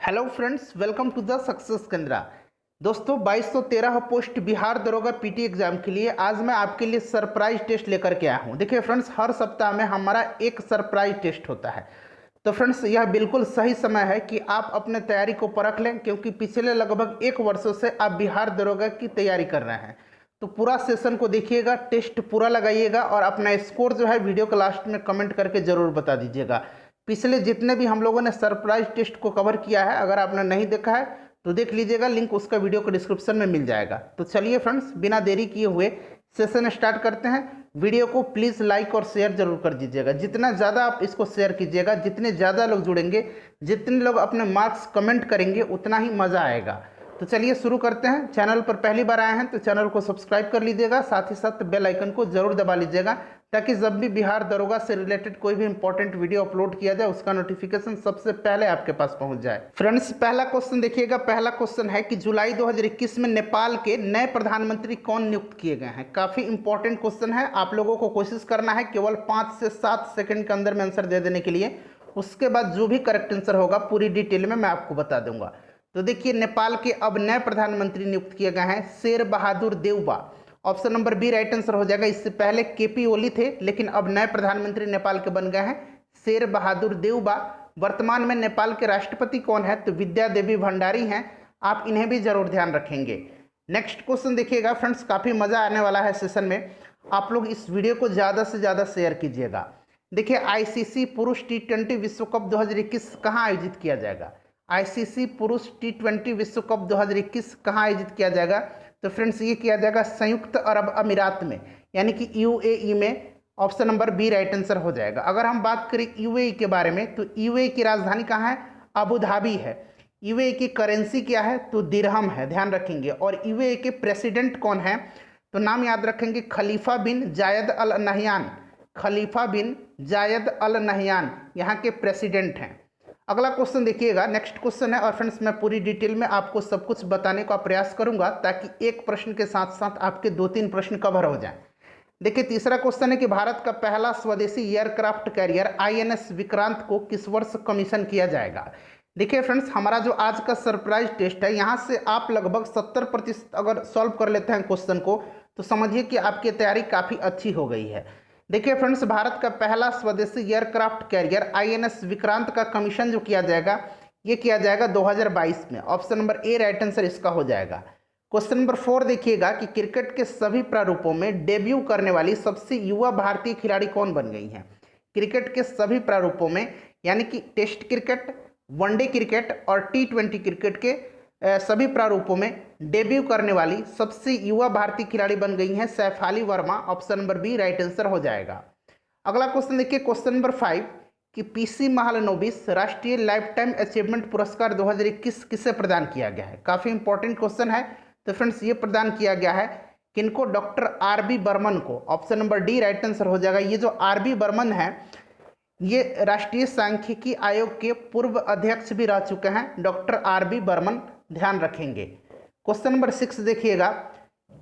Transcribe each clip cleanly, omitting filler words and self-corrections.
Hello friends, welcome to the success Kendra. दोस्तों 2213 post Bihar दरोगा PT exam के लिए आज मैं आपके लिए सरप्राइज टेस्ट लेकर के आया हूं। देखिए फ्रेंड्स, हर सप्ताह में हमारा एक सरप्राइज टेस्ट होता है। तो फ्रेंड्स, यह बिल्कुल सही समय है कि आप अपने तैयारी को परख लें, क्योंकि पिछले लगभग एक वर्षों से आप बिहार दरोगा की तैयारी कर रहे हैं। तो पूरा सेशन को देखिएगा, टेस्ट पूरा लगाइएगा और अपना स्कोर जो है वीडियो के लास्ट में कमेंट करके ज़रूर बता दीजिएगा। पिछले जितने भी हम लोगों ने सरप्राइज टेस्ट को कवर किया है, अगर आपने नहीं देखा है तो देख लीजिएगा, लिंक उसका वीडियो को डिस्क्रिप्शन में मिल जाएगा। तो चलिए फ्रेंड्स, बिना देरी किए हुए सेशन स्टार्ट करते हैं। वीडियो को प्लीज़ लाइक और शेयर जरूर कर दीजिएगा। जितना ज़्यादा आप इसको शेयर कीजिएगा, जितने ज़्यादा लोग जुड़ेंगे, जितने लोग अपने मार्क्स कमेंट करेंगे, उतना ही मज़ा आएगा। तो चलिए शुरू करते हैं। चैनल पर पहली बार आए हैं तो चैनल को सब्सक्राइब कर लीजिएगा, साथ ही साथ बेल आइकन को जरूर दबा लीजिएगा, ताकि जब भी बिहार दरोगा से रिलेटेड कोई भी इंपॉर्टेंट वीडियो अपलोड किया जाए उसका नोटिफिकेशन सबसे पहले आपके पास पहुंच जाए। फ्रेंड्स, पहला क्वेश्चन देखिएगा। पहला क्वेश्चन है कि जुलाई 2021 में नेपाल के नए प्रधानमंत्री कौन नियुक्त किए गए हैं। काफ़ी इंपॉर्टेंट क्वेश्चन है। आप लोगों को कोशिश करना है केवल 5 से 7 सेकंड के अंदर में आंसर दे देने के लिए। उसके बाद जो भी करेक्ट आंसर होगा पूरी डिटेल में मैं आपको बता दूंगा। तो देखिए, नेपाल के अब नए प्रधानमंत्री नियुक्त किए गए हैं Sher Bahadur Deuba. Option number B right answer हो जाएगा। इससे पहले केपी ओली थे, लेकिन अब नए प्रधानमंत्री नेपाल के बन गए हैं शेर बहादुर देउबा। वर्तमान में नेपाल के राष्ट्रपति कौन है, तो विद्या देवी भंडारी हैं। आप इन्हें भी जरूर ध्यान रखेंगे। नेक्स्ट क्वेश्चन देखिएगा फ्रेंड्स, काफ़ी मज़ा आने वाला है सेशन में। आप लोग इस वीडियो को ज़्यादा से ज़्यादा शेयर कीजिएगा। देखिए, आईसीसी पुरुष T20 विश्व कप 2021 कहाँ आयोजित किया जाएगा। आईसीसी पुरुष T20 विश्व कप 2021 कहाँ आयोजित किया जाएगा, तो फ्रेंड्स ये किया जाएगा संयुक्त अरब अमीरात में, यानी कि यूएई में। Option number B right answer हो जाएगा। अगर हम बात करें यूएई के बारे में, तो यूएई की राजधानी कहाँ है, अबू धाबी है। यूएई की करेंसी क्या है, तो दिरहम है, ध्यान रखेंगे। और यूएई के प्रेसिडेंट कौन है, तो नाम याद रखेंगे, खलीफा बिन जायद अल नहयान। खलीफा बिन जायद अल नहयान यहाँ के प्रेसिडेंट हैं। अगला क्वेश्चन देखिएगा, नेक्स्ट क्वेश्चन है। और फ्रेंड्स, मैं पूरी डिटेल में आपको सब कुछ बताने का प्रयास करूंगा, ताकि एक प्रश्न के साथ साथ आपके 2-3 प्रश्न कवर हो जाएं। देखिए, तीसरा क्वेश्चन है कि भारत का पहला स्वदेशी एयरक्राफ्ट कैरियर आईएनएस विक्रांत को किस वर्ष कमीशन किया जाएगा। देखिए फ्रेंड्स, हमारा जो आज का सरप्राइज टेस्ट है, यहाँ से आप लगभग 70% अगर सॉल्व कर लेते हैं क्वेश्चन को, तो समझिए कि आपकी तैयारी काफ़ी अच्छी हो गई है। देखिए फ्रेंड्स, भारत का पहला स्वदेशी एयरक्राफ्ट कैरियर आईएनएस विक्रांत का कमीशन जो किया जाएगा, ये किया जाएगा 2022 में। Option number A right answer इसका हो जाएगा। क्वेश्चन नंबर 4 देखिएगा कि क्रिकेट के सभी प्रारूपों में डेब्यू करने वाली सबसे युवा भारतीय खिलाड़ी कौन बन गई हैं। क्रिकेट के सभी प्रारूपों में, यानी कि टेस्ट क्रिकेट, वनडे क्रिकेट और T20 क्रिकेट के सभी प्रारूपों में डेब्यू करने वाली सबसे युवा भारतीय खिलाड़ी बन गई हैं Shafali Verma. Option number B right answer हो जाएगा। अगला क्वेश्चन देखिए, क्वेश्चन नंबर 5 कि पीसी महालनोबिस राष्ट्रीय लाइफ टाइम अचीवमेंट पुरस्कार 2021 किसे प्रदान किया गया है। काफ़ी इंपॉर्टेंट क्वेश्चन है। तो फ्रेंड्स, ये प्रदान किया गया है किनको, डॉक्टर आर.बी. बर्मन को। Option number D right answer हो जाएगा। ये जो आर.बी. बर्मन है, ये राष्ट्रीय सांख्यिकी आयोग के पूर्व अध्यक्ष भी रह चुके हैं, डॉक्टर आर.बी. बर्मन, ध्यान रखेंगे। क्वेश्चन नंबर 6 देखिएगा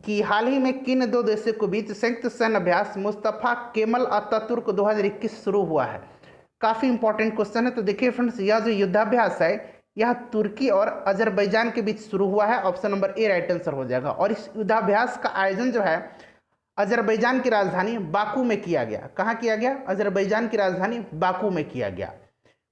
कि हाल ही में किन 2 देशों के बीच संयुक्त सैन्य अभ्यास मुस्तफा केमल अतातुर्क 2021 शुरू हुआ है। काफ़ी इंपॉर्टेंट क्वेश्चन है। तो देखिए फ्रेंड्स, यह जो युद्धाभ्यास है, यह तुर्की और अजरबैजान के बीच शुरू हुआ है। Option number A right answer हो जाएगा। और इस युद्धाभ्यास का आयोजन जो है अजरबैजान की राजधानी बाकू में किया गया। कहाँ किया गया, अजरबैजान की राजधानी बाकू में किया गया।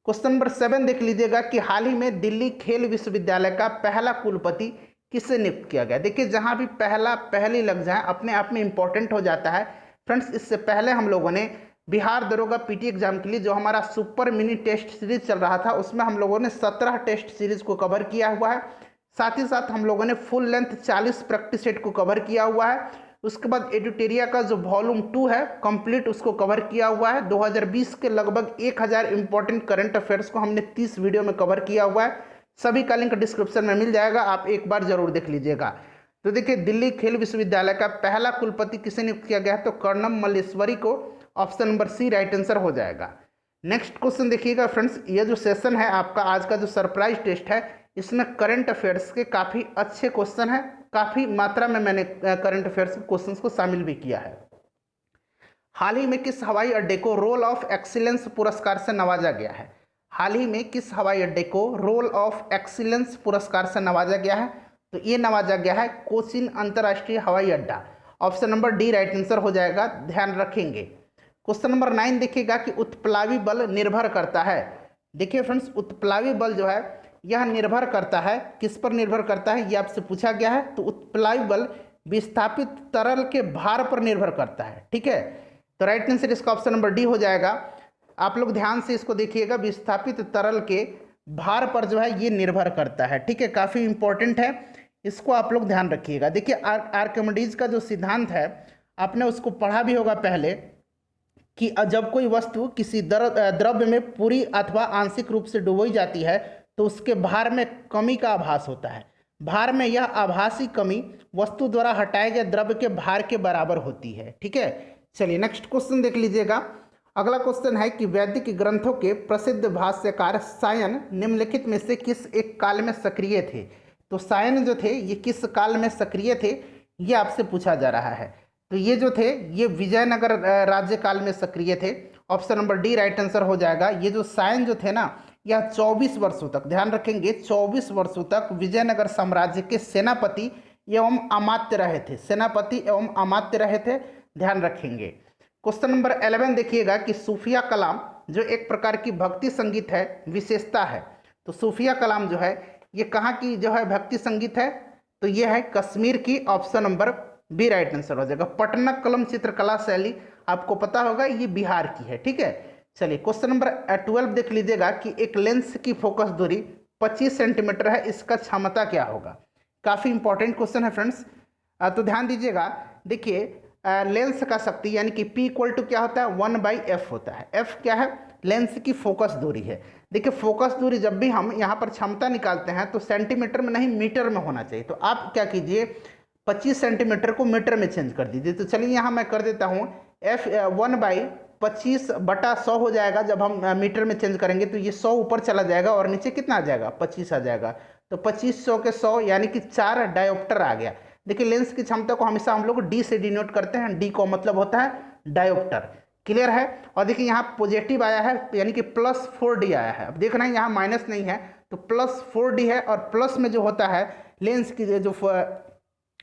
क्वेश्चन नंबर 7 देख लीजिएगा कि हाल ही में दिल्ली खेल विश्वविद्यालय का पहला कुलपति किससे नियुक्त किया गया। देखिए, जहाँ भी पहली लग जाए अपने आप में इंपॉर्टेंट हो जाता है। फ्रेंड्स, इससे पहले हम लोगों ने बिहार दरोगा पीटी एग्जाम के लिए जो हमारा सुपर मिनी टेस्ट सीरीज चल रहा था, उसमें हम लोगों ने 17 टेस्ट सीरीज को कवर किया हुआ है। साथ ही साथ हम लोगों ने फुल लेंथ 40 प्रैक्टिस सेट को कवर किया हुआ है। उसके बाद एडिटेरिया का जो वॉल्यूम 2 है कंप्लीट, उसको कवर किया हुआ है। 2020 के लगभग 1000 इंपॉर्टेंट करंट अफेयर्स को हमने 30 वीडियो में कवर किया हुआ है। सभी का लिंक डिस्क्रिप्शन में मिल जाएगा, आप एक बार जरूर देख लीजिएगा। तो देखिए, दिल्ली खेल विश्वविद्यालय का पहला कुलपति किसे नियुक्त किया गया, तो कर्णम मल्लेश्वरी को। Option number C right answer हो जाएगा। नेक्स्ट क्वेश्चन देखिएगा फ्रेंड्स, ये जो सेशन है आपका आज का जो सरप्राइज टेस्ट है, इसमें करंट अफेयर्स के काफ़ी अच्छे क्वेश्चन हैं। काफ़ी मात्रा में मैंने करंट अफेयर्स के क्वेश्चंस को शामिल भी किया है। हाल ही में किस हवाई अड्डे को रोल ऑफ एक्सीलेंस पुरस्कार से नवाजा गया है। हाल ही में किस हवाई अड्डे को रोल ऑफ एक्सीलेंस पुरस्कार से नवाजा गया है? तो ये नवाजा गया है कोचीन अंतर्राष्ट्रीय हवाई अड्डा। Option number D right answer हो जाएगा, ध्यान रखेंगे। क्वेश्चन नंबर 9 देखिएगा कि उत्प्लावी बल निर्भर करता है। देखिए फ्रेंड्स, उत्प्लावी बल जो है यह निर्भर करता है, किस पर निर्भर करता है ये आपसे पूछा गया है। तो उत्प्लावी बल विस्थापित तरल के भार पर निर्भर करता है, ठीक है। तो राइट आंसर इसका ऑप्शन नंबर डी हो जाएगा। आप लोग ध्यान से इसको देखिएगा, विस्थापित तरल के भार पर जो है ये निर्भर करता है, ठीक है। काफ़ी इंपॉर्टेंट है, इसको आप लोग ध्यान रखिएगा। देखिए आर्किमिडीज का जो सिद्धांत है आपने उसको पढ़ा भी होगा पहले, कि जब कोई वस्तु किसी द्रव्य में पूरी अथवा आंशिक रूप से डुबोई जाती है तो उसके भार में कमी का आभास होता है। भार में यह आभासी कमी वस्तु द्वारा हटाए गए द्रव्य के भार के बराबर होती है, ठीक है। चलिए नेक्स्ट क्वेश्चन देख लीजिएगा। अगला क्वेश्चन है कि वैदिक ग्रंथों के प्रसिद्ध भाष्यकार सायन निम्नलिखित में से किस एक काल में सक्रिय थे? तो सायन जो थे ये किस काल में सक्रिय थे, ये आपसे पूछा जा रहा है। तो ये जो थे ये विजयनगर राज्य काल में सक्रिय थे। Option number D right answer हो जाएगा। ये जो सायन जो थे ना, यह 24 वर्षों तक, ध्यान रखेंगे, 24 वर्षों तक विजयनगर साम्राज्य के सेनापति एवं अमात्य रहे थे। सेनापति एवं अमात्य रहे थे, ध्यान रखेंगे। क्वेश्चन नंबर 11 देखिएगा कि सूफिया कलाम जो एक प्रकार की भक्ति संगीत है, विशेषता है। तो सूफिया कलाम जो है ये कहाँ की जो है भक्ति संगीत है? तो ये है कश्मीर की। Option number B right answer हो जाएगा। पटनक कलम चित्रकला शैली आपको पता होगा ये बिहार की है, ठीक है। चलिए क्वेश्चन नंबर 12 देख लीजिएगा कि एक लेंस की फोकस दूरी 25 सेंटीमीटर है, इसका क्षमता क्या होगा? काफ़ी इंपॉर्टेंट क्वेश्चन है फ्रेंड्स, तो ध्यान दीजिएगा। देखिए लेंस का शक्ति यानी कि P इक्वल टू क्या होता है, 1/f होता है। f क्या है? लेंस की फोकस दूरी है। देखिए फोकस दूरी जब भी हम यहाँ पर क्षमता निकालते हैं तो सेंटीमीटर में नहीं मीटर में होना चाहिए। तो आप क्या कीजिए, 25 सेंटीमीटर को मीटर में चेंज कर दीजिए। तो चलिए यहाँ मैं कर देता हूँ f 1/25/100 हो जाएगा। जब हम मीटर में चेंज करेंगे तो ये 100 ऊपर चला जाएगा और नीचे कितना आ जाएगा, 25 आ जाएगा। तो 2500 के 100 यानी कि 4 डायोप्टर आ गया। देखिए लेंस की क्षमता को हमेशा हम लोग डी से डिनोट करते हैं, डी को मतलब होता है डायोप्टर, क्लियर है। और देखिए यहाँ पॉजिटिव आया है यानी कि +4D आया है। अब देखना है यहाँ माइनस नहीं है तो +4D है, और प्लस में जो होता है लेंस की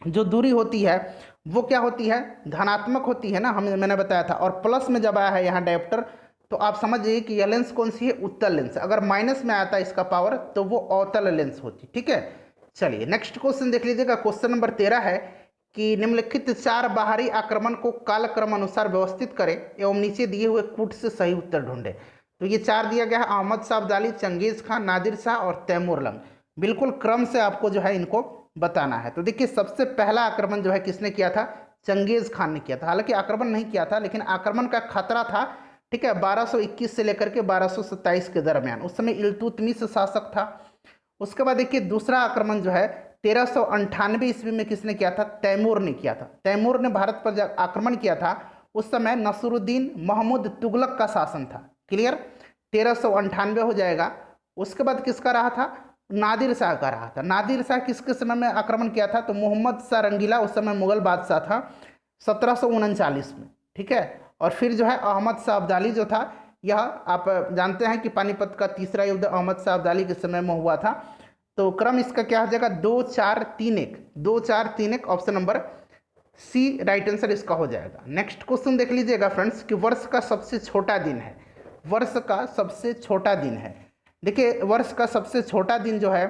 जो दूरी होती है वो क्या होती है, धनात्मक होती है ना, मैंने बताया था। और प्लस में जब आया है यहाँ डायोप्टर तो आप समझ जाइए कि यह लेंस कौन सी है, उत्तल लेंस। अगर माइनस में आता है इसका पावर तो वो अवतल लेंस होती, ठीक है। चलिए नेक्स्ट क्वेश्चन देख लीजिएगा। क्वेश्चन नंबर 13 है कि निम्नलिखित 4 बाहरी आक्रमण को कालक्रम अनुसार व्यवस्थित करें एवं नीचे दिए हुए कूट से सही उत्तर ढूंढें। तो ये 4 दिया गया है, अहमद शाह अब्दाली, चंगेज खान, नादिर शाह और तैमूर लंग। बिल्कुल क्रम से आपको जो है इनको बताना है। तो देखिए सबसे पहला आक्रमण जो है किसने किया था, चंगेज खान ने किया था। हालांकि आक्रमण नहीं किया था लेकिन आक्रमण का खतरा था, ठीक है। 1221 से लेकर के 1227 के दरमियान, उस समय इल्तुतमिश शासक था। उसके बाद देखिए दूसरा आक्रमण जो है 1398 ईस्वी में किसने किया था, तैमूर ने किया था। तैमूर ने भारत पर जब आक्रमण किया था उस समय नसरुद्दीन महमूद तुगलक का शासन था, क्लियर। 1398 हो जाएगा। उसके बाद किसका रहा था, नादिर शाह का रहा था। नादिर शाह किसके समय में आक्रमण किया था, तो मोहम्मद शाह रंगीला उस समय मुगल बादशाह था 1739 में, ठीक है। और फिर जो है अहमद शाह अब्दाली जो था, यह आप जानते हैं कि पानीपत का तीसरा युद्ध अहमद शाह अब्दाली के समय में हुआ था। तो क्रम इसका क्या हो जाएगा, 2-4-3-1, 2-4-3-1, option number C right answer इसका हो जाएगा। नेक्स्ट क्वेश्चन देख लीजिएगा फ्रेंड्स कि वर्ष का सबसे छोटा दिन है, वर्ष का सबसे छोटा दिन है। देखिए वर्ष का सबसे छोटा दिन जो है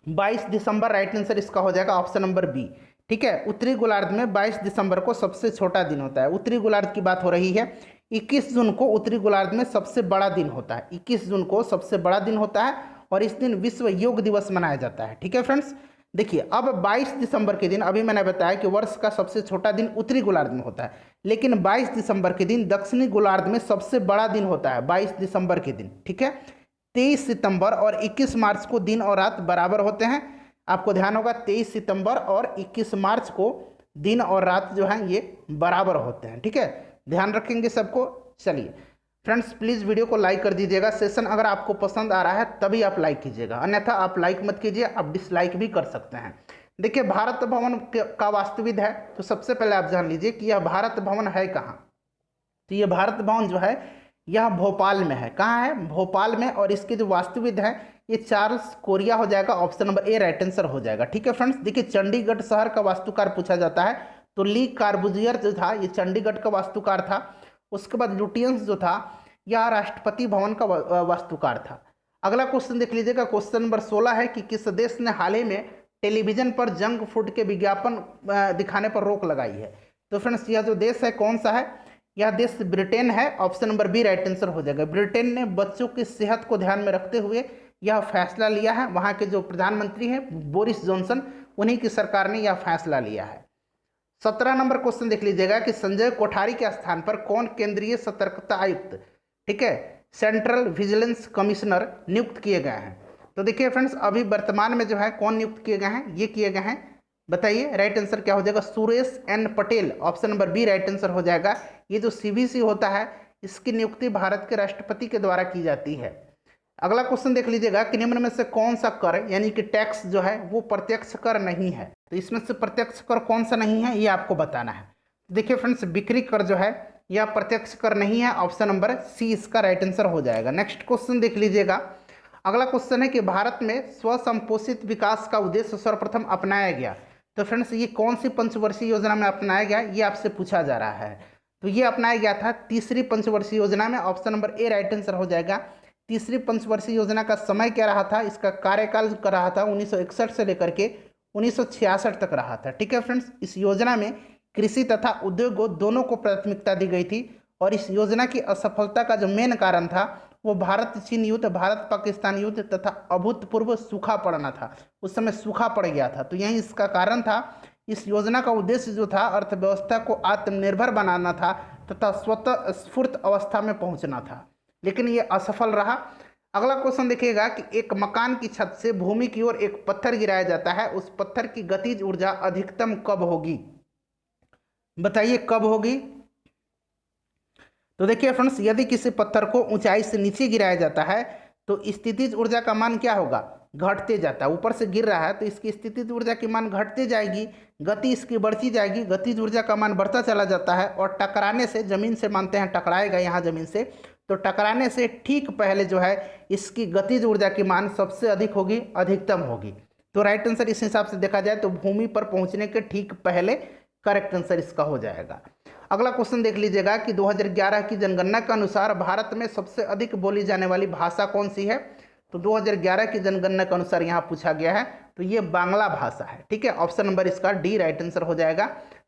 22 दिसंबर, राइट आंसर इसका हो जाएगा ऑप्शन नंबर बी, ठीक है। उत्तरी गोलार्ध में 22 दिसंबर को सबसे छोटा दिन होता है। उत्तरी गोलार्ध की बात हो रही है। 21 जून को उत्तरी गोलार्ध में सबसे बड़ा दिन होता है। 21 जून को सबसे बड़ा दिन होता है और इस दिन विश्व योग दिवस मनाया जाता है, ठीक है फ्रेंड्स। देखिए अब 22 दिसंबर के दिन, अभी मैंने बताया कि वर्ष का सबसे छोटा दिन उत्तरी गोलार्ध में होता है, लेकिन 22 दिसंबर के दिन दक्षिणी गोलार्ध में सबसे बड़ा दिन होता है 22 दिसंबर के दिन, ठीक है। 23 सितंबर और 21 मार्च को दिन और रात बराबर होते हैं। आपको ध्यान होगा 23 सितंबर और 21 मार्च को दिन और रात जो है ये बराबर होते हैं, ठीक है। ध्यान रखेंगे सबको। चलिए फ्रेंड्स प्लीज़ वीडियो को लाइक कर दीजिएगा। सेशन अगर आपको पसंद आ रहा है तभी आप लाइक कीजिएगा, अन्यथा आप लाइक मत कीजिए, आप डिसलाइक भी कर सकते हैं। देखिए भारत भवन का वास्तुविद है, तो सबसे पहले आप जान लीजिए कि यह भारत भवन है कहाँ। तो ये भारत भवन जो है यह भोपाल में है। कहाँ है? भोपाल में। और इसके जो वास्तुविद हैं ये चार्ल्स कोरिया हो जाएगा। Option number A right answer हो जाएगा। ठीक है फ्रेंड्स, देखिए चंडीगढ़ शहर का वास्तुकार पूछा जाता है तो ली कार्बुजियर जो था ये चंडीगढ़ का वास्तुकार था। उसके बाद लुटियंस जो था यह राष्ट्रपति भवन का वास्तुकार था। अगला क्वेश्चन देख लीजिएगा, क्वेश्चन नंबर 16 है कि किस देश ने हाल ही में टेलीविजन पर जंक फूड के विज्ञापन दिखाने पर रोक लगाई है? तो फ्रेंड्स यह जो देश है कौन सा है? यह देश ब्रिटेन है। Option number B right answer हो जाएगा। ब्रिटेन ने बच्चों की सेहत को ध्यान में रखते हुए यह फैसला लिया है। वहाँ के जो प्रधानमंत्री हैं बोरिस जॉनसन, उन्हीं की सरकार ने यह फैसला लिया है। 17 नंबर क्वेश्चन देख लीजिएगा कि संजय कोठारी के स्थान पर कौन केंद्रीय सतर्कता आयुक्त, ठीक है, सेंट्रल विजिलेंस कमिश्नर नियुक्त किए गए हैं? तो देखिए फ्रेंड्स अभी वर्तमान में जो है कौन नियुक्त किए गए हैं? ये किए गए हैं, बताइए राइट आंसर क्या हो जाएगा? Suresh N Patel. Option number B right answer हो जाएगा। ये जो सीवीसी होता है इसकी नियुक्ति भारत के राष्ट्रपति के द्वारा की जाती है। अगला क्वेश्चन देख लीजिएगा कि निम्न में से कौन सा कर यानी कि टैक्स जो है वो प्रत्यक्ष कर नहीं है? तो इसमें से प्रत्यक्ष कर कौन सा नहीं है ये आपको बताना है। देखिए फ्रेंड्स बिक्री कर जो है यह प्रत्यक्ष कर नहीं है। ऑप्शन नंबर सी इसका राइट आंसर हो जाएगा। नेक्स्ट क्वेश्चन देख लीजिएगा। अगला क्वेश्चन है कि भारत में स्वसंपोषित विकास का उद्देश्य सर्वप्रथम अपनाया गया। तो फ्रेंड्स ये कौन सी पंचवर्षीय योजना में अपनाया गया ये आपसे पूछा जा रहा है। तो ये अपनाया गया था तीसरी पंचवर्षीय योजना में। Option number A right answer हो जाएगा। तीसरी पंचवर्षीय योजना का समय क्या रहा था? इसका कार्यकाल कर रहा था 1961 से लेकर के 1966 तक रहा था। ठीक है फ्रेंड्स, इस योजना में कृषि तथा उद्योग दोनों को प्राथमिकता दी गई थी। और इस योजना की असफलता का जो मेन कारण था वो भारत चीन युद्ध, भारत पाकिस्तान युद्ध तथा अभूतपूर्व सूखा पड़ना था। उस समय सूखा पड़ गया था तो यही इसका कारण था। इस योजना का उद्देश्य जो था अर्थव्यवस्था को आत्मनिर्भर बनाना था तथा स्वतः स्फूर्त अवस्था में पहुंचना था, लेकिन ये असफल रहा। अगला क्वेश्चन देखिएगा कि एक मकान की छत से भूमि की ओर एक पत्थर गिराया जाता है, उस पत्थर की गतिज ऊर्जा अधिकतम कब होगी? बताइए कब होगी? तो देखिए फ्रेंड्स यदि किसी पत्थर को ऊंचाई से नीचे गिराया जाता है तो स्थितिज ऊर्जा का मान क्या होगा? घटते जाता है। ऊपर से गिर रहा है तो इसकी स्थितिज ऊर्जा की मान घटती जाएगी, गति इसकी बढ़ती जाएगी, गतिज ऊर्जा का मान बढ़ता चला जाता है। और टकराने से, जमीन से मानते हैं टकराएगा यहाँ जमीन से, तो टकराने से ठीक पहले जो है इसकी गतिज ऊर्जा की मान सबसे अधिक होगी, अधिकतम होगी। तो राइट आंसर इस हिसाब से देखा जाए तो भूमि पर पहुंचने के ठीक पहले करेक्ट आंसर इसका हो जाएगा। अगला क्वेश्चन देख लीजिएगा कि 2011 की जनगणना के अनुसार भारत में सबसे अधिक बोली जाने वाली भाषा कौन सी है? तो 2011 की जनगणना के अनुसार यहाँ पूछा गया है तो ये बांग्ला भाषा है। ठीक है, ऑप्शन नंबर इसका डी राइट आंसर हो जाएगा।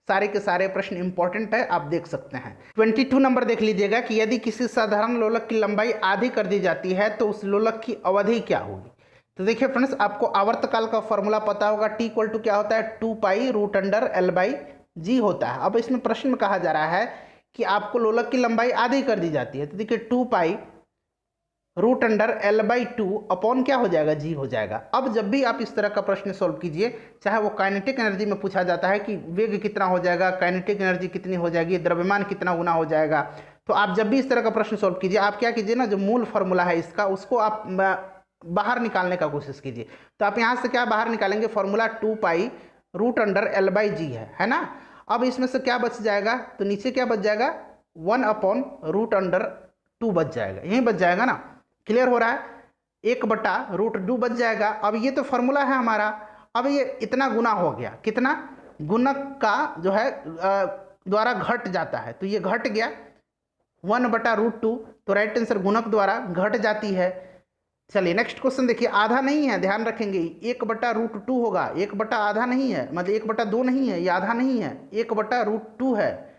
सारे के सारे प्रश्न इंपॉर्टेंट है, आप देख सकते हैं। 22 नंबर देख लीजिएगा कि यदि किसी साधारण लोलक की लंबाई आधी कर दी जाती है तो उस लोलक की अवधि क्या होगी? तो देखिए फ्रेंड्स आपको आवर्तकाल का फॉर्मूला पता होगा। टी इक्वल टू क्या होता है? 2π√L/g होता है। अब इसमें प्रश्न में कहा जा रहा है कि आपको लोलक की लंबाई आधी कर दी जाती है तो देखिए 2π√L/2 अपॉन क्या हो जाएगा? जी हो जाएगा। अब जब भी आप इस तरह का प्रश्न सॉल्व कीजिए, चाहे वो काइनेटिक एनर्जी में पूछा जाता है कि वेग कितना हो जाएगा, काइनेटिक एनर्जी कितनी हो जाएगी, द्रव्यमान कितना गुना हो जाएगा, तो आप जब भी इस तरह का प्रश्न सॉल्व कीजिए आप क्या कीजिए ना, जो मूल फार्मूला है इसका उसको आप बाहर निकालने का कोशिश कीजिए। तो आप यहाँ से क्या बाहर निकालेंगे? फॉर्मूला 2π√L/g है ना। अब इसमें से क्या बच जाएगा? तो नीचे क्या बच जाएगा? 1/√2 बच जाएगा, यही बच जाएगा ना। क्लियर हो रहा है? 1/√2 बच जाएगा। अब ये तो फॉर्मूला है हमारा। अब ये इतना गुना हो गया, कितना? गुणक का जो है द्वारा घट जाता है तो ये घट गया 1/√2, तो राइट आंसर गुणक द्वारा घट जाती है। चलिए नेक्स्ट क्वेश्चन देखिए। आधा नहीं है, ध्यान रखेंगे, 1/√2 होगा, 1/आधा नहीं है, मतलब 1/2 नहीं है, ये आधा नहीं है, 1/√2 है।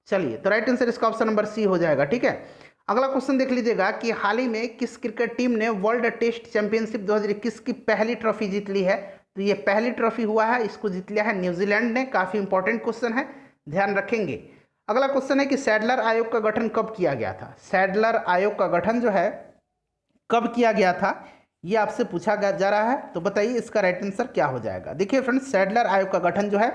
चलिए तो राइट आंसर इसका ऑप्शन नंबर सी हो जाएगा। ठीक है, अगला क्वेश्चन देख लीजिएगा कि हाल ही में किस क्रिकेट टीम ने वर्ल्ड टेस्ट चैंपियनशिप 2021 की पहली ट्रॉफी जीत ली है? तो ये पहली ट्रॉफी हुआ है, इसको जीत लिया है न्यूजीलैंड ने। काफी इंपॉर्टेंट क्वेश्चन है, ध्यान रखेंगे। अगला क्वेश्चन है कि सैडलर आयोग का गठन कब किया गया था? सैडलर आयोग का गठन जो है कब किया गया था ये आपसे पूछा जा रहा है, तो बताइए इसका राइट आंसर क्या हो जाएगा। देखिए फ्रेंड्स सैडलर आयोग का गठन जो है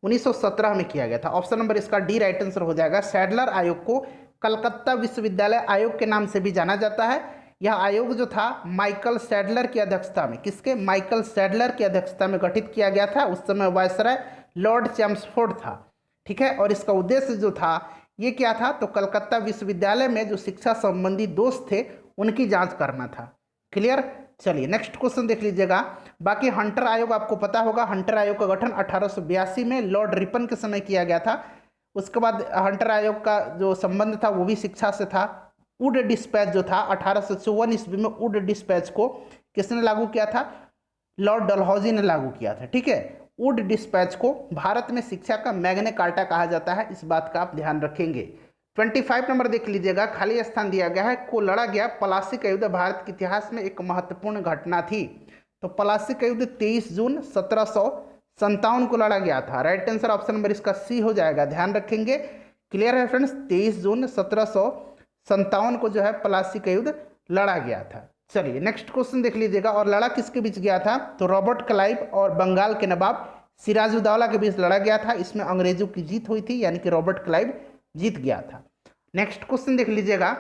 1917 में किया गया था। ऑप्शन नंबर इसका डी राइट आंसर हो जाएगा। सैडलर आयोग को कलकत्ता विश्वविद्यालय आयोग के नाम से भी जाना जाता है। यह आयोग जो था माइकल सैडलर की अध्यक्षता में, किसके? माइकल सैडलर की अध्यक्षता में गठित किया गया था। उस समय वायसराय लॉर्ड चैम्सफोर्ड था। ठीक है, और इसका उद्देश्य जो था ये क्या था, तो कलकत्ता विश्वविद्यालय में जो शिक्षा संबंधी दोष थे उनकी जांच करना था। क्लियर। चलिए नेक्स्ट क्वेश्चन देख लीजिएगा। बाकी हंटर आयोग आपको पता होगा, हंटर आयोग का गठन 1882 में लॉर्ड रिपन के समय किया गया था। उसके बाद हंटर आयोग का जो संबंध था वो भी शिक्षा से था। वुड डिस्पैच जो था 1854 ईस्वी में, वुड डिस्पैच को किसने लागू किया था, लॉर्ड डलहौजी ने लागू किया था। ठीक है, वुड डिस्पैच को भारत में शिक्षा का मैग्ना कार्टा कहा जाता है, इस बात का आप ध्यान रखेंगे। 25 नंबर देख लीजिएगा, खाली स्थान दिया गया है, को लड़ा गया प्लासी का युद्ध भारत के इतिहास में एक महत्वपूर्ण घटना थी। तो प्लासी का युद्ध 23 जून 1757 को लड़ा गया था। राइट आंसर ऑप्शन नंबर इसका सी हो जाएगा, ध्यान रखेंगे। क्लियर है फ्रेंड्स, 23 जून 1757 को जो है प्लासी का युद्ध लड़ा गया था। चलिए नेक्स्ट क्वेश्चन देख लीजिएगा। और लड़ा किसके बीच गया था, तो रॉबर्ट क्लाइव और बंगाल के नवाब सिराजुद्दौला के बीच लड़ा गया था। इसमें अंग्रेजों की जीत हुई थी, यानी कि रॉबर्ट क्लाइव जीत गया था। नेक्स्ट क्वेश्चन देख लीजिएगा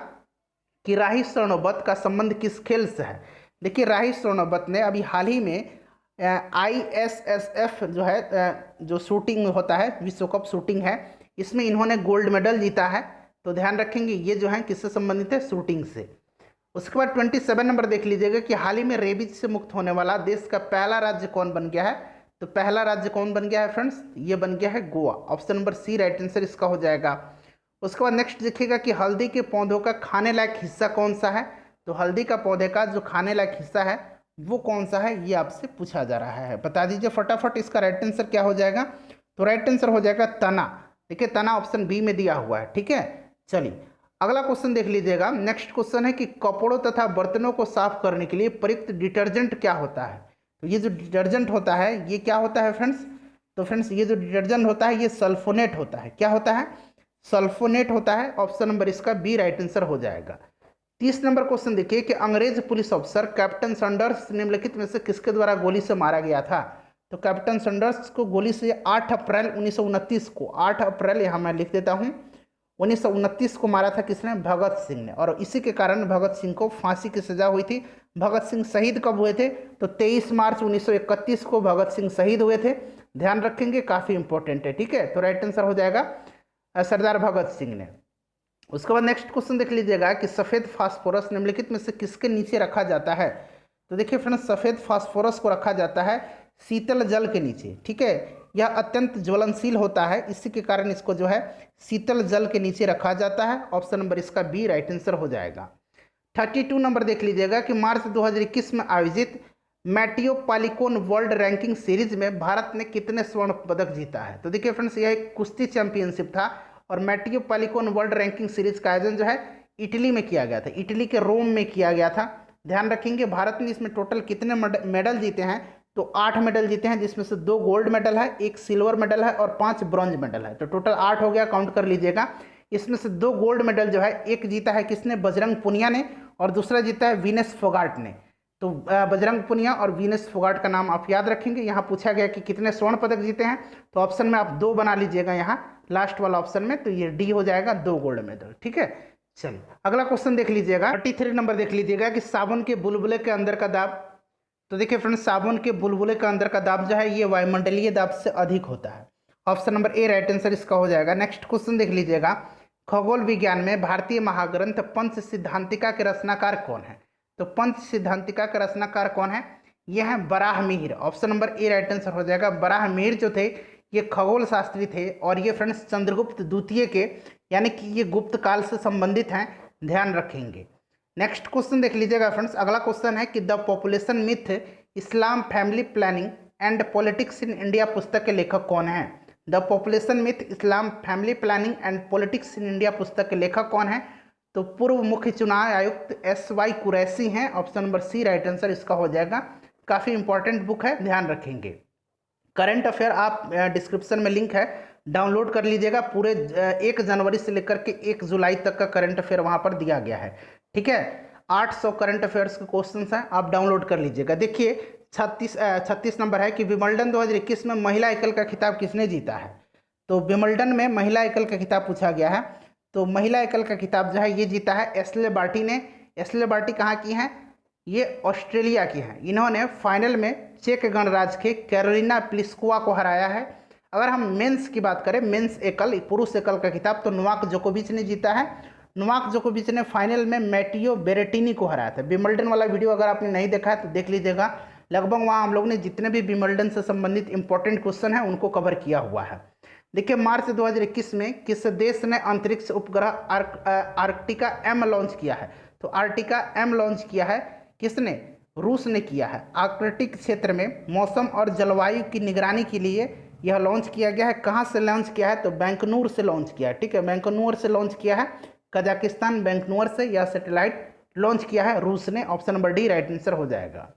कि राही स्वर्णोवत का संबंध किस खेल से है। देखिए राही स्वर्णोवत ने अभी हाल ही में ISSF जो है, जो शूटिंग होता है, विश्व कप शूटिंग है, इसमें इन्होंने गोल्ड मेडल जीता है। तो ध्यान रखेंगे ये जो है किससे संबंधित है, शूटिंग से। उसके बाद 27 नंबर देख लीजिएगा कि हाल ही में रेबीज से मुक्त होने वाला देश का पहला राज्य कौन बन गया है। तो पहला राज्य कौन बन गया है फ्रेंड्स, ये बन गया है Goa. Option number C right answer इसका हो जाएगा। उसके बाद नेक्स्ट देखिएगा कि हल्दी के पौधों का खाने लायक हिस्सा कौन सा है। तो हल्दी का पौधे का जो खाने लायक हिस्सा है वो कौन सा है, ये आपसे पूछा जा रहा है, बता दीजिए फटाफट। इसका राइट आंसर क्या हो जाएगा, तो राइट आंसर हो जाएगा तना। देखिए तना ऑप्शन बी में दिया हुआ है। ठीक है, चलिए अगला क्वेश्चन देख लीजिएगा। नेक्स्ट क्वेश्चन है कि कपड़ों तथा बर्तनों को साफ करने के लिए प्रयुक्त डिटर्जेंट क्या होता है। तो ये जो डिटर्जेंट होता है ये क्या होता है फ्रेंड्स, तो फ्रेंड्स ये जो डिटर्जेंट होता है ये सल्फोनेट होता है। क्या होता है, सल्फोनेट होता है। ऑप्शन नंबर इसका बी राइट आंसर हो जाएगा। 30 नंबर क्वेश्चन देखिए कि अंग्रेज पुलिस अफसर कैप्टन सैंडर्स निम्नलिखित में से किसके द्वारा गोली से मारा गया था। तो कैप्टन सैंडर्स को गोली से 8 अप्रैल 1929 को, 8 अप्रैल यहाँ मैं लिख देता हूँ, 1929 को मारा था किसने, भगत सिंह ने। और इसी के कारण भगत सिंह को फांसी की सजा हुई थी। भगत सिंह शहीद कब हुए थे, तो 23 मार्च 1931 को भगत सिंह शहीद हुए थे। ध्यान रखेंगे, काफ़ी इंपॉर्टेंट है। ठीक है, तो राइट आंसर हो जाएगा सरदार भगत सिंह ने। उसके बाद नेक्स्ट क्वेश्चन देख लीजिएगा कि सफ़ेद फास्फोरस निम्नलिखित में से किसके नीचे रखा जाता है। तो देखिए फ्रेंड्स, सफ़ेद फास्फोरस को रखा जाता है शीतल जल के नीचे। ठीक है, यह अत्यंत ज्वलनशील होता है, इसी के कारण इसको जो है शीतल जल के नीचे रखा जाता है। ऑप्शन नंबर इसका बी राइट आंसर हो जाएगा। 32 नंबर देख लीजिएगा कि मार्च 2021 में आयोजित मैटियो पालिकोन वर्ल्ड रैंकिंग सीरीज में भारत ने कितने स्वर्ण पदक जीता है। तो देखिए फ्रेंड्स, यह एक कुश्ती चैंपियनशिप था और मैटियो पालिकोन वर्ल्ड रैंकिंग सीरीज का आयोजन जो है इटली में किया गया था, इटली के रोम में किया गया था। ध्यान रखेंगे भारत ने इसमें टोटल कितने मेडल जीते हैं, तो 8 मेडल जीते हैं, जिसमें से 2 गोल्ड मेडल है, 1 सिल्वर मेडल है और 5 ब्रॉन्ज मेडल है। तो टोटल 8 हो गया, काउंट कर लीजिएगा। इसमें से 2 गोल्ड मेडल जो है, एक जीता है किसने, बजरंग पुनिया ने, और दूसरा जीता है वीनस फोगाट ने। तो बजरंग पुनिया और वीनस फोगाट का नाम आप याद रखेंगे। यहाँ पूछा गया कि कितने स्वर्ण पदक जीते हैं, तो ऑप्शन में आप 2 बना लीजिएगा यहाँ लास्ट वाला ऑप्शन में, तो ये डी हो जाएगा, 2 गोल्ड मेडल। ठीक है, चलिए अगला क्वेश्चन देख लीजिएगा। 33 नंबर देख लीजिएगा कि साबुन के बुलबुले के अंदर का दाब। तो देखिए फ्रेंड्स, साबुन के बुलबुले के अंदर का दाब जो है ये वायुमंडलीय दाब से अधिक होता है। Option number A right answer इसका हो जाएगा। नेक्स्ट क्वेश्चन देख लीजिएगा, खगोल विज्ञान में भारतीय महाग्रंथ पंच सिद्धांतिका के रचनाकार कौन है। तो पंच सिद्धांतिका का रचनाकार कौन है, यह है Varahamihira. Option number A right answer हो जाएगा। बराहमिहिर जो थे ये खगोल शास्त्री थे और ये फ्रेंड्स चंद्रगुप्त द्वितीय के, यानी कि ये गुप्त काल से संबंधित हैं, ध्यान रखेंगे। नेक्स्ट क्वेश्चन देख लीजिएगा फ्रेंड्स। अगला क्वेश्चन है कि the population myth Islam family planning and politics in India पुस्तक के लेखक कौन है। The population myth Islam family planning and politics in India पुस्तक के लेखक कौन है, तो पूर्व मुख्य चुनाव आयुक्त SY कुरैशी हैं। Option number C right answer इसका हो जाएगा। काफ़ी इंपॉर्टेंट बुक है, ध्यान रखेंगे। करंट अफेयर आप डिस्क्रिप्शन में लिंक है, डाउनलोड कर लीजिएगा। पूरे 1 जनवरी से लेकर के 1 जुलाई तक का करंट अफेयर वहाँ पर दिया गया है। ठीक है, 800 करंट अफेयर्स के क्वेश्चन हैं, आप डाउनलोड कर लीजिएगा। देखिए 36 नंबर है कि विंबलडन 2021 में महिला एकल का खिताब किसने जीता है। तो विंबलडन में महिला एकल का खिताब पूछा गया है। तो महिला एकल का खिताब जो है ये जीता है एशले बार्टी ने। एशले बार्टी कहाँ की हैं, ये ऑस्ट्रेलिया की हैं। इन्होंने फाइनल में चेक गणराज्य के कैरोलिना प्लिस्कोवा को हराया है। अगर हम मेंस की बात करें, मेंस एकल पुरुष एकल का खिताब, तो नोवाक जोकोविच ने जीता है। नोवाक जोकोविच ने फाइनल में मैटियो बेरेटिनी को हराया था। विंबलडन वाला वीडियो अगर आपने नहीं देखा है तो देख लीजिएगा, लगभग वहाँ हम लोग ने जितने भी विंबलडन से संबंधित इंपॉर्टेंट क्वेश्चन है उनको कवर किया हुआ है। देखिए मार्च 2021 में किस देश ने अंतरिक्ष उपग्रह आर्कटिका एम लॉन्च किया है? तो आर्कटिका एम लॉन्च किया है किसने? रूस ने किया है। आर्कटिक क्षेत्र में मौसम और जलवायु की निगरानी के लिए यह लॉन्च किया गया है। कहाँ से लॉन्च किया है? तो बैंकनूर से लॉन्च किया है। ठीक है, बैंकनूर से लॉन्च किया है, कजाकिस्तान बैंकनूर से यह सैटेलाइट लॉन्च किया है रूस ने। Option number D right answer हो जाएगा।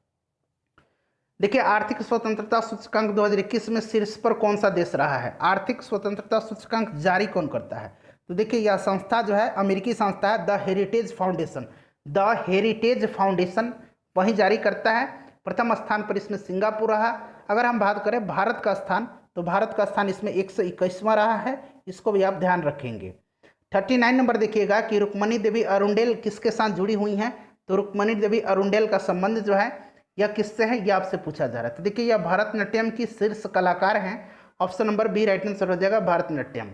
देखिए आर्थिक स्वतंत्रता सूचकांक 2021 में शीर्ष पर कौन सा देश रहा है? आर्थिक स्वतंत्रता सूचकांक जारी कौन करता है? तो देखिए यह संस्था जो है अमेरिकी संस्था है, the heritage foundation. The heritage foundation वही जारी करता है। प्रथम स्थान पर इसमें सिंगापुर रहा। अगर हम बात करें भारत का स्थान, तो भारत का स्थान इसमें 121वां रहा है, इसको भी आप ध्यान रखेंगे। 39 नंबर देखिएगा कि रुक्मणी देवी अरुंडेल किसके साथ जुड़ी हुई हैं? तो रुक्मणी देवी अरुंडेल का संबंध जो है यह किससे है, यह आपसे पूछा जा रहा है। तो देखिए यह भरतनाट्यम की शीर्ष कलाकार हैं। Option number B right answer हो जाएगा, भरतनाट्यम।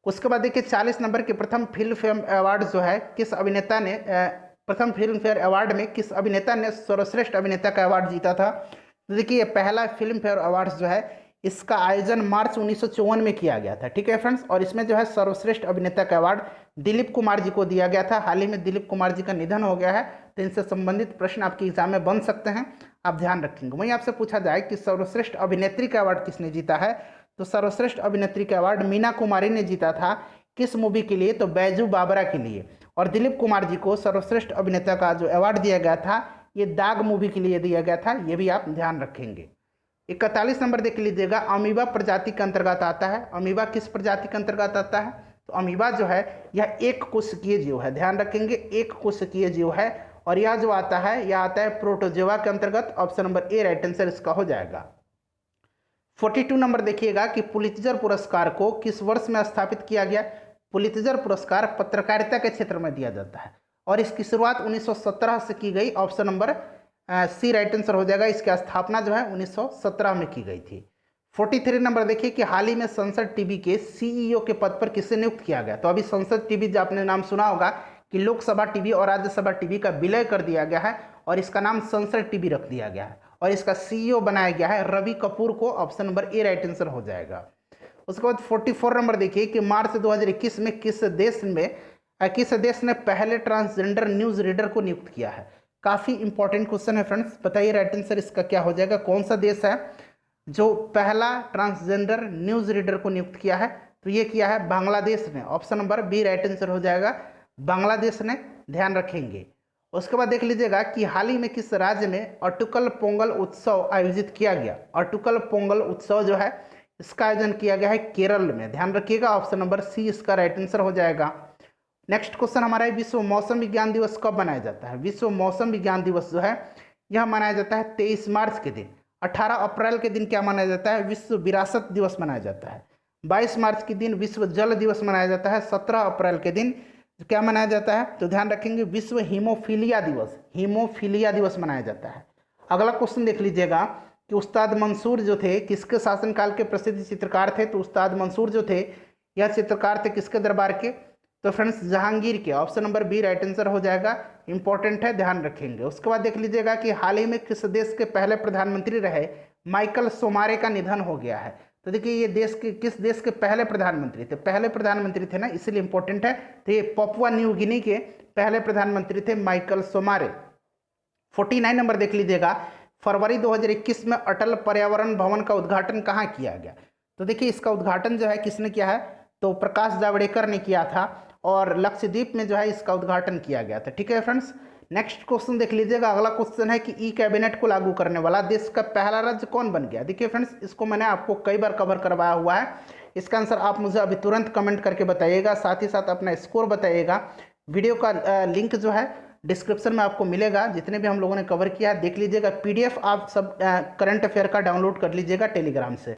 उसके बाद देखिए 40 नंबर के प्रथम फिल्म फेयर अवार्ड जो है किस अभिनेता ने प्रथम फिल्म फेयर अवार्ड में किस अभिनेता ने सर्वश्रेष्ठ अभिनेता का अवार्ड जीता था? तो देखिए ये पहला फिल्म फेयर अवार्ड जो है इसका आयोजन मार्च 1954 में किया गया था। ठीक है फ्रेंड्स, और इसमें जो है सर्वश्रेष्ठ अभिनेता का अवार्ड दिलीप कुमार जी को दिया गया था। हाल ही में दिलीप कुमार जी का निधन हो गया है, तो इनसे संबंधित प्रश्न आपके एग्जाम में बन सकते हैं, आप ध्यान रखेंगे। वहीं आपसे पूछा जाए कि सर्वश्रेष्ठ अभिनेत्री का अवार्ड किसने जीता है? तो सर्वश्रेष्ठ अभिनेत्री का अवार्ड मीना कुमारी ने जीता था। किस मूवी के लिए? तो बैजू बाबरा के लिए। और दिलीप कुमार जी को सर्वश्रेष्ठ अभिनेता का जो अवार्ड दिया गया था ये दाग मूवी के लिए दिया गया था, ये भी आप ध्यान रखेंगे। 41 नंबर देख लीजिएगा, अमीबा प्रजाति के अंतर्गत आता है। अमीबा किस प्रजाति के अंतर्गत आता है? तो अमीबा जो है यह एक कोशिकीय जीव है, ध्यान रखेंगे, एक कोशिकीय जीव है। और यह जो आता है यह आता है प्रोटोजोआ के अंतर्गत। Option number A right answer इसका हो जाएगा। 42 नंबर देखिएगा कि पुलित्जर पुरस्कार को किस वर्ष में स्थापित किया गया? पुलित्जर पुरस्कार पत्रकारिता के क्षेत्र में दिया जाता है और इसकी शुरुआत 1917 से की गई। Option number C right answer हो जाएगा। इसकी स्थापना जो है 1917 में की गई थी। 43 नंबर देखिए कि हाल ही में संसद टीवी के सीईओ के पद पर किसे नियुक्त किया गया? तो अभी संसद टीवी जो आपने नाम सुना होगा कि लोकसभा टीवी और राज्यसभा टीवी का विलय कर दिया गया है और इसका नाम संसद टीवी रख दिया गया है और इसका सीईओ बनाया गया है रवि कपूर को। Option number A right answer हो जाएगा। उसके बाद 44 नंबर देखिए कि मार्च 2021 में किस देश ने पहले ट्रांसजेंडर न्यूज रीडर को नियुक्त किया है? काफ़ी इंपॉर्टेंट क्वेश्चन है फ्रेंड्स, बताइए राइट आंसर इसका क्या हो जाएगा। कौन सा देश है जो पहला ट्रांसजेंडर न्यूज रीडर को नियुक्त किया है? तो ये किया है बांग्लादेश ने। Option number B right answer हो जाएगा, बांग्लादेश ने, ध्यान रखेंगे। उसके बाद देख लीजिएगा कि हाल ही में किस राज्य में अटुकल पोंगल उत्सव आयोजित किया गया? अटुकल पोंगल उत्सव जो है इसका आयोजन किया गया है केरल में, ध्यान रखिएगा। ऑप्शन नंबर सी इसका राइट आंसर हो जाएगा। नेक्स्ट क्वेश्चन हमारा है, विश्व मौसम विज्ञान दिवस कब मनाया जाता है? विश्व मौसम विज्ञान दिवस जो है यह मनाया जाता है 23 मार्च के दिन। 18 अप्रैल के दिन क्या मनाया जाता है? विश्व विरासत दिवस मनाया जाता है। 22 मार्च के दिन विश्व जल दिवस मनाया जाता है। 17 अप्रैल के दिन क्या मनाया जाता है? तो ध्यान रखेंगे, विश्व हीमोफीलिया दिवस, हीमोफीलिया दिवस मनाया जाता है। अगला क्वेश्चन देख लीजिएगा कि उस्ताद मंसूर जो थे किसके शासनकाल के प्रसिद्ध चित्रकार थे? तो उस्ताद मंसूर जो थे यह चित्रकार थे किसके दरबार के? तो फ्रेंड्स जहांगीर के। Option number B right answer हो जाएगा, इंपॉर्टेंट है, ध्यान रखेंगे। उसके बाद देख लीजिएगा कि हाल ही में किस देश के पहले प्रधानमंत्री रहे माइकल सोमारे का निधन हो गया है? तो देखिए ये देश के किस देश के पहले प्रधानमंत्री थे? पहले प्रधानमंत्री थे ना, इसलिए इंपॉर्टेंट है। तो ये पपुआ न्यू गिनी के पहले प्रधानमंत्री थे माइकल सोमारे। 49 नंबर देख लीजिएगा, फरवरी 2021 में अटल पर्यावरण भवन का उद्घाटन कहाँ किया गया? तो देखिए इसका उद्घाटन जो है किसने किया है? तो प्रकाश जावड़ेकर ने किया था और लक्षद्वीप में जो है इसका उद्घाटन किया गया था। ठीक है फ्रेंड्स, नेक्स्ट क्वेश्चन देख लीजिएगा। अगला क्वेश्चन है कि ई कैबिनेट को लागू करने वाला देश का पहला राज्य कौन बन गया? देखिए फ्रेंड्स, इसको मैंने आपको कई बार कवर करवाया हुआ है। इसका आंसर आप मुझे अभी तुरंत कमेंट करके बताइएगा, साथ ही साथ अपना स्कोर बताइएगा। वीडियो का लिंक जो है डिस्क्रिप्शन में आपको मिलेगा, जितने भी हम लोगों ने कवर किया है देख लीजिएगा। PDF आप सब करंट अफेयर का डाउनलोड कर लीजिएगा टेलीग्राम से।